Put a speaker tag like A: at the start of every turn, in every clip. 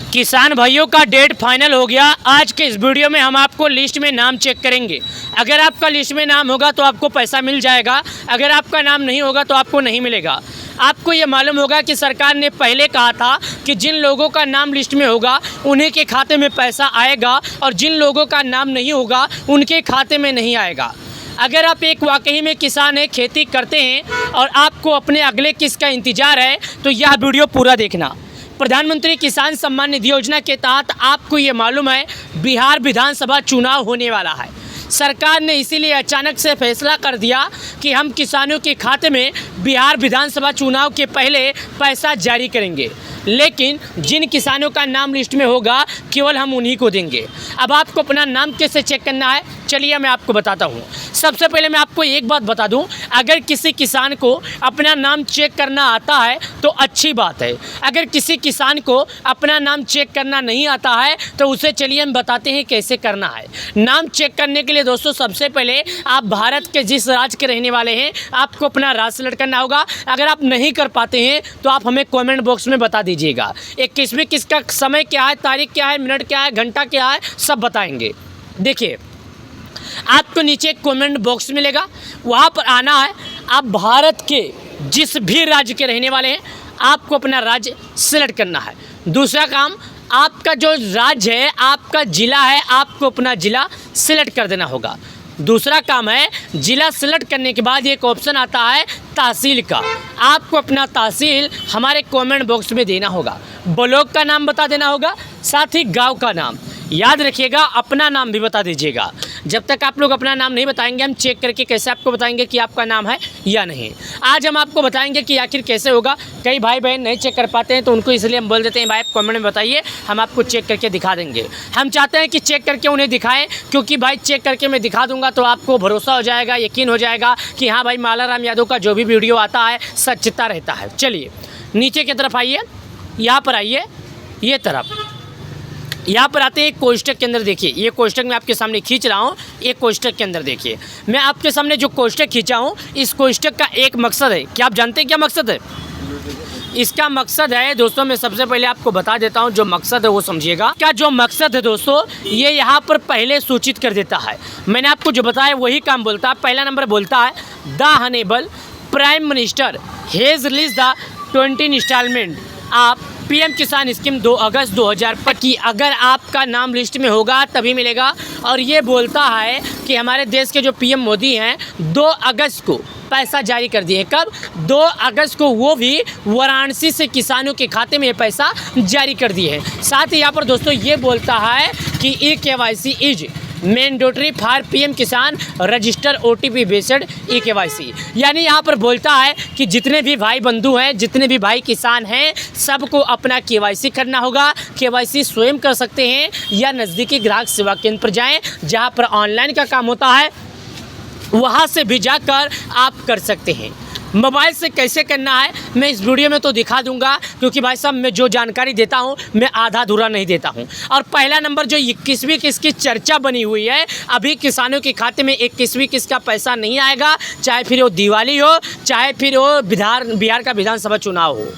A: किसान भाइयों का डेट फाइनल हो गया। आज के इस वीडियो में हम आपको लिस्ट में नाम चेक करेंगे। अगर आपका लिस्ट में नाम होगा तो आपको पैसा मिल जाएगा, अगर आपका नाम नहीं होगा तो आपको नहीं मिलेगा। आपको ये मालूम होगा कि सरकार ने पहले कहा था कि जिन लोगों का नाम लिस्ट में होगा उन्हीं के खाते में पैसा आएगा और जिन लोगों का नाम नहीं होगा उनके खाते में नहीं आएगा। अगर आप एक वाकई में किसान हैं, खेती करते हैं और आपको अपने अगले किस्त का इंतज़ार है तो यह वीडियो पूरा देखना। प्रधानमंत्री किसान सम्मान निधि योजना के तहत आपको ये मालूम है बिहार विधानसभा चुनाव होने वाला है। सरकार ने इसीलिए अचानक से फैसला कर दिया कि हम किसानों के खाते में बिहार विधानसभा चुनाव के पहले पैसा जारी करेंगे, लेकिन जिन किसानों का नाम लिस्ट में होगा केवल हम उन्हीं को देंगे। अब आपको अपना नाम कैसे चेक करना है, चलिए मैं आपको बताता हूँ। सबसे पहले मैं आपको एक बात बता दूँ, अगर किसी किसान को अपना नाम चेक करना आता है तो अच्छी बात है। अगर किसी किसान को अपना नाम चेक करना नहीं आता है तो उसे चलिए हम बताते हैं कैसे करना है। नाम चेक करने के लिए दोस्तों सबसे पहले आप भारत के जिस राज्य के रहने वाले हैं आपको अपना राज्य सेलेक्ट करना होगा। अगर आप नहीं कर पाते हैं तो आप हमें कमेंट बॉक्स में बता दीजिएगा। एक किसमें किसका समय क्या है, तारीख क्या है, मिनट क्या है, घंटा क्या है, सब बताएंगे। देखिए आपको नीचे कमेंट बॉक्स मिलेगा, वहाँ पर आना है। आप भारत के जिस भी राज्य के रहने वाले हैं आपको अपना राज्य सेलेक्ट करना है। दूसरा काम, आपका जो राज्य है, आपका ज़िला है, आपको अपना ज़िला सेलेक्ट कर देना होगा। दूसरा काम है, ज़िला सेलेक्ट करने के बाद एक ऑप्शन आता है तहसील का। आपको अपना तहसील हमारे कमेंट बॉक्स में देना होगा। ब्लॉक का नाम बता देना होगा, साथ ही गांव का नाम। याद रखिएगा अपना नाम भी बता दीजिएगा। जब तक आप लोग अपना नाम नहीं बताएंगे हम चेक करके कैसे आपको बताएंगे कि आपका नाम है या नहीं। आज हम आपको बताएंगे कि आखिर कैसे होगा। कई भाई बहन नहीं चेक कर पाते हैं तो उनको इसलिए हम बोल देते हैं भाई आप कमेंट में बताइए, हम आपको चेक करके दिखा देंगे। हम चाहते हैं कि चेक करके उन्हें दिखाएं, क्योंकि भाई चेक करके मैं दिखा दूंगा तो आपको भरोसा हो जाएगा, यकीन हो जाएगा कि हाँ भाई मालाराम यादव का जो भी वीडियो आता है सच्चता रहता है। चलिए नीचे की तरफ आइए, यहाँ पर आइए, ये तरफ यहाँ पर आते हैं। एक कोष्टक के अंदर देखिए, ये कोष्टक मैं आपके सामने खींच रहा हूँ। एक कोष्टक के अंदर देखिए, मैं आपके सामने जो कोष्टक खींचा हूँ इस कोष्टक का एक मकसद है। क्या आप जानते हैं क्या मकसद है? इसका मकसद है दोस्तों, मैं सबसे पहले आपको बता देता हूँ जो मकसद है वो समझिएगा। क्या जो मकसद है दोस्तों, ये यहाँ पर पहले सूचित कर देता है। मैंने आपको जो बताया वही काम बोलता है। पहला नंबर बोलता है the honourable prime minister has release the 20 instalment of PM Kisan scheme 2 अगस्त 2025 की। अगर आपका नाम लिस्ट में होगा तभी मिलेगा। और ये बोलता है कि हमारे देश के जो पीएम मोदी हैं 2 अगस्त को पैसा जारी कर दिए। कब? 2 अगस्त को, वो भी वाराणसी से किसानों के खाते में पैसा जारी कर दिए हैं। साथ ही यहाँ पर दोस्तों ये बोलता है कि eKYC is mandatory for PM किसान रजिस्टर OTP बेस्ड eKYC। यानी यहाँ पर बोलता है कि जितने भी भाई बंधु हैं, जितने भी भाई किसान हैं, सबको अपना KYC करना होगा। KYC स्वयं कर सकते हैं या नज़दीकी ग्राहक सेवा केंद्र पर जाएं, जहाँ पर ऑनलाइन का काम होता है, वहाँ से भी जाकर आप कर सकते हैं। मोबाइल से कैसे करना है मैं इस वीडियो में तो दिखा दूंगा, क्योंकि भाई साहब मैं जो जानकारी देता हूं मैं आधा अधूरा नहीं देता हूं। और पहला नंबर जो 21वीं किस्त की चर्चा बनी हुई है, अभी किसानों के खाते में 21वीं किस्त का पैसा नहीं आएगा, चाहे फिर वो दिवाली हो, चाहे फिर वो बिहार का विधानसभा चुनाव हो।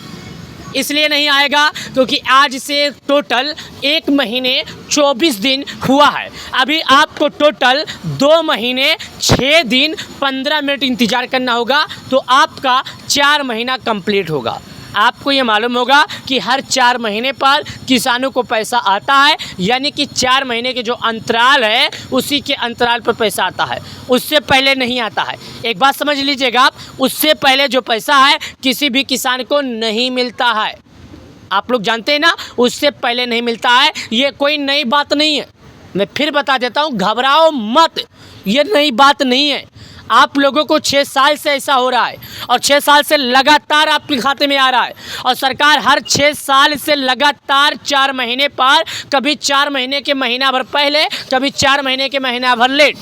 A: इसलिए नहीं आएगा क्योंकि आज से टोटल 1 महीने 24 दिन हुआ है। अभी आपको टोटल 2 महीने 6 दिन 15 मिनट इंतज़ार करना होगा, तो आपका 4 महीना कंप्लीट होगा। आपको ये मालूम होगा कि हर 4 महीने पर किसानों को पैसा आता है, यानी कि 4 महीने के जो अंतराल है उसी के अंतराल पर पैसा आता है, उससे पहले नहीं आता है। एक बात समझ लीजिएगा आप, उससे पहले जो पैसा है किसी भी किसान को नहीं मिलता है। आप लोग जानते हैं ना, उससे पहले नहीं मिलता है। ये कोई नई बात नहीं है, मैं फिर बता देता हूँ, घबराओ मत, ये नई बात नहीं है। आप लोगों को 6 साल से ऐसा हो रहा है और 6 साल से लगातार आपके खाते में आ रहा है। और सरकार हर 6 साल से लगातार 4 महीने पर, कभी 4 महीने के महीना भर पहले, कभी 4 महीने के महीना भर लेट,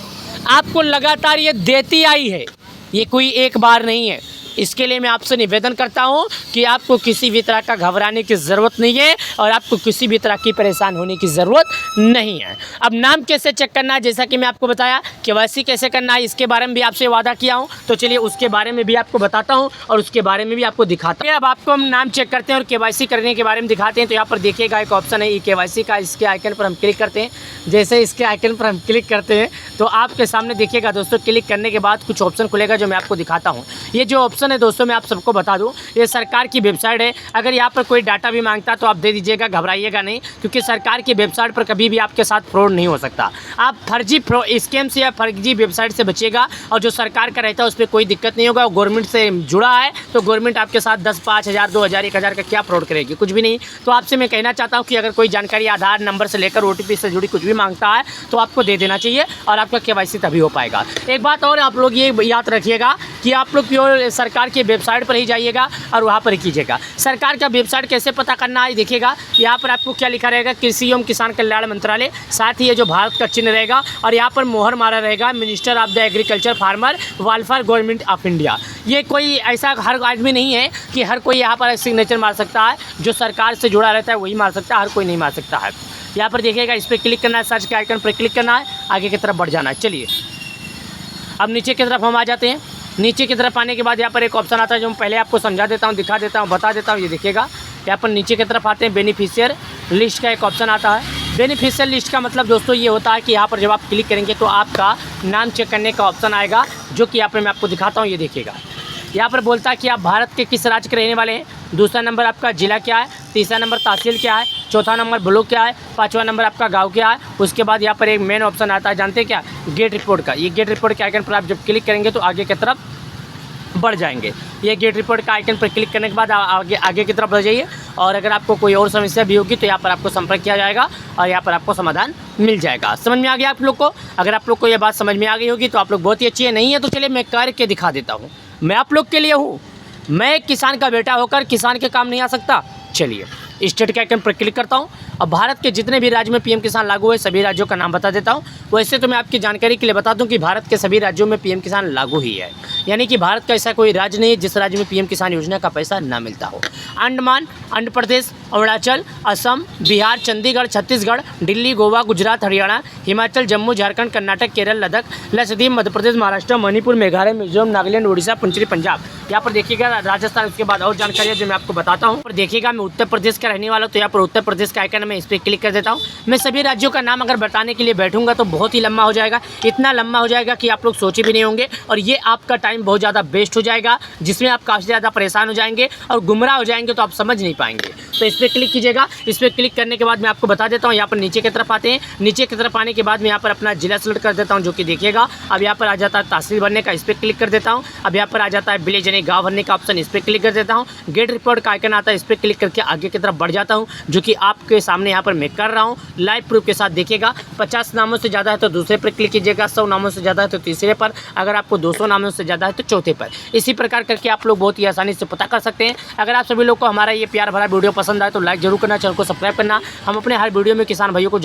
A: आपको लगातार ये देती आई है। ये कोई एक बार नहीं है। इसके लिए मैं आपसे निवेदन करता हूं कि आपको किसी भी तरह का घबराने की ज़रूरत नहीं है और आपको किसी भी तरह की परेशान होने की ज़रूरत नहीं है। अब नाम कैसे चेक करना है, जैसा कि मैं आपको बताया, केवाईसी कैसे करना है इसके बारे में भी आपसे वादा किया हूँ, तो चलिए उसके बारे में भी आपको बताता हूँ और उसके बारे में भी आपको दिखाता हूँ। अब आपको हम नाम चेक करते हैं और केवाईसी करने के बारे में दिखाते हैं। तो यहाँ पर देखिएगा एक ऑप्शन है केवाईसी का, इसके आइकन पर हम क्लिक करते हैं। जैसे इसके आइकन पर हम क्लिक करते हैं तो आपके सामने देखिएगा दोस्तों, क्लिक करने के बाद कुछ ऑप्शन खुलेगा जो मैं आपको दिखाता हूँ। ये जो ऑप्शन है दोस्तों, मैं आप सबको बता दूँ, ये सरकार की वेबसाइट है। अगर यहाँ पर कोई डाटा भी मांगता तो आप दे दीजिएगा, घबराइएगा नहीं, क्योंकि सरकार की वेबसाइट पर कभी भी आपके साथ फ्रॉड नहीं हो सकता। आप फर्जी स्कैम से या फर्जी वेबसाइट से बचिएगा, और जो सरकार का रहता है उस पर कोई दिक्कत नहीं होगा। गवर्नमेंट से जुड़ा है तो गवर्नमेंट आपके साथ 10, 5,000, 2,000, 1,000 का क्या फ्रॉड करेगी, कुछ भी नहीं। तो आपसे मैं कहना चाहता हूँ कि अगर कोई जानकारी आधार नंबर से लेकर OTP से जुड़ी कुछ भी मांगता है तो आपको दे देना चाहिए, और आपका केवाईसी तभी हो पाएगा। एक बात और आप लोग ये याद रखिएगा कि आप लोग प्योर सरकार की वेबसाइट पर ही जाइएगा और वहाँ पर ही कीजिएगा। सरकार का वेबसाइट कैसे पता करना है देखिएगा, यहाँ पर आपको क्या लिखा रहेगा, कृषि एवं किसान कल्याण मंत्रालय, साथ ही ये जो भारत का चिन्ह रहेगा और यहाँ पर मोहर मारा रहेगा minister of the agriculture farmer welfare government of India. ये कोई ऐसा हर आदमी नहीं है कि हर कोई यहाँ पर सिग्नेचर मार सकता है, जो सरकार से जुड़ा रहता है वही मार सकता है, हर कोई नहीं मार सकता है। यहाँ पर देखिएगा, इस पर क्लिक करना है, सर्च के आइकन पर क्लिक करना है, आगे की तरफ बढ़ जाना है। चलिए अब नीचे की तरफ हम आ जाते हैं। नीचे की तरफ आने के बाद यहाँ पर एक ऑप्शन आता है जो मैं पहले आपको समझा देता हूँ, दिखा देता हूँ, बता देता हूँ। ये देखिएगा, यहाँ पर नीचे की तरफ आते हैं, बेनिफिशियर लिस्ट का एक ऑप्शन आता है। बेनिफिशियर लिस्ट का मतलब दोस्तों ये होता है कि यहाँ पर जब आप क्लिक करेंगे तो आपका नाम चेक करने का ऑप्शन आएगा, जो कि यहाँ पर मैं आपको दिखाता हूँ। ये देखिएगा, यहाँ पर बोलता है कि आप भारत के किस राज्य के रहने वाले हैं, दूसरा नंबर आपका ज़िला क्या है, तीसरा नंबर तहसील क्या है, चौथा नंबर ब्लॉक क्या है, पांचवा नंबर आपका गांव क्या है। उसके बाद यहाँ पर एक मेन ऑप्शन आता है, जानते हैं क्या, गेट रिपोर्ट का। ये गेट रिपोर्ट के आइकन पर आप जब क्लिक करेंगे तो आगे की तरफ बढ़ जाएंगे। ये गेट रिपोर्ट का आइकन पर क्लिक करने के बाद आगे की तरफ बढ़ जाइए, और अगर आपको कोई और समस्या भी होगी तो यहाँ पर आपको संपर्क किया जाएगा और यहाँ पर आपको समाधान मिल जाएगा। समझ में आ गया आप लोग को? अगर आप लोग को ये बात समझ में आ गई होगी तो आप लोग बहुत ही अच्छी है, नहीं है तो चलिए मैं करके दिखा देता हूँ। मैं आप लोग के लिए हूँ, मैं एक किसान का बेटा होकर किसान के काम नहीं आ सकता। चलिए स्टेट के आइकन पर क्लिक करता हूँ। अब भारत के जितने भी राज्य में PM किसान लागू है सभी राज्यों का नाम बता देता हूँ। वैसे तो मैं आपकी जानकारी के लिए बता दूं कि भारत के सभी राज्यों में PM किसान लागू ही है, यानी कि भारत का ऐसा कोई राज्य नहीं है जिस राज्य में PM किसान योजना का पैसा ना मिलता हो। अंडमान, आंध्र प्रदेश, अरुणाचल, असम, बिहार, चंडीगढ़, छत्तीसगढ़, दिल्ली, गोवा, गुजरात, हरियाणा, हिमाचल, जम्मू, झारखंड, कर्नाटक, केरल, लद्दाख, लक्षद्वीप, मध्य प्रदेश, महाराष्ट्र, मणिपुर, मेघालय, मिजोरम, नागालैंड, उड़ीसा, पुंचरी, पंजाब। यहाँ पर देखिएगा राजस्थान। उसके बाद और जानकारी जो मैं आपको बताता हूँ। पर देखिएगा मैं उत्तर प्रदेश का रहने वाला हूँ, तो यहाँ पर उत्तर प्रदेश का आइकन मैं इस पर क्लिक कर देता हूँ। मैं सभी राज्यों का नाम अगर बताने के लिए बैठूंगा तो बहुत ही लंबा हो जाएगा, इतना लंबा हो जाएगा कि आप लोग सोचे भी नहीं होंगे, और ये आपका टाइम बहुत ज़्यादा वेस्ट हो जाएगा, जिसमें आप काफ़ी ज़्यादा परेशान हो जाएंगे और गुमराह हो जाएंगे, तो आप समझ नहीं पाएंगे। तो इस पर क्लिक कीजिएगा। इस पर क्लिक करने के बाद मैं आपको बता देता हूँ, यहाँ पर नीचे की तरफ आते हैं। नीचे की तरफ आने के बाद मैं यहाँ पर अपना जिला सेलेक्ट कर देता हूँ, जो कि देखिएगा अब यहाँ पर आ जाता है तहसील भरने का, इस पर क्लिक कर देता हूँ। अब यहाँ पर आ जाता है विलेज यानी गाँव भरने का ऑप्शन, इस पर क्लिक कर देता हूँ। गेट रिपोर्ट का आइकन आता है, इस पर क्लिक करके आगे की तरफ बढ़ जाता हूँ, जो कि आपके सामने यहाँ पर मैं कर रहा हूँ लाइव प्रूफ के साथ। देखिएगा 50 नामों से ज़्यादा है तो दूसरे पर क्लिक कीजिएगा, 100 नामों से ज़्यादा है तो तीसरे पर, अगर आपको 200 नामों से ज़्यादा है तो चौथे पर। इसी प्रकार करके आप लोग बहुत ही आसानी से पता कर सकते हैं। अगर आप सभी लोग को हमारा ये प्यार भरा वीडियो पसंद आए तो लाइक जरूर करना, चैनल को सब्सक्राइब करना। हम अपने हर वीडियो में किसान भाइयों को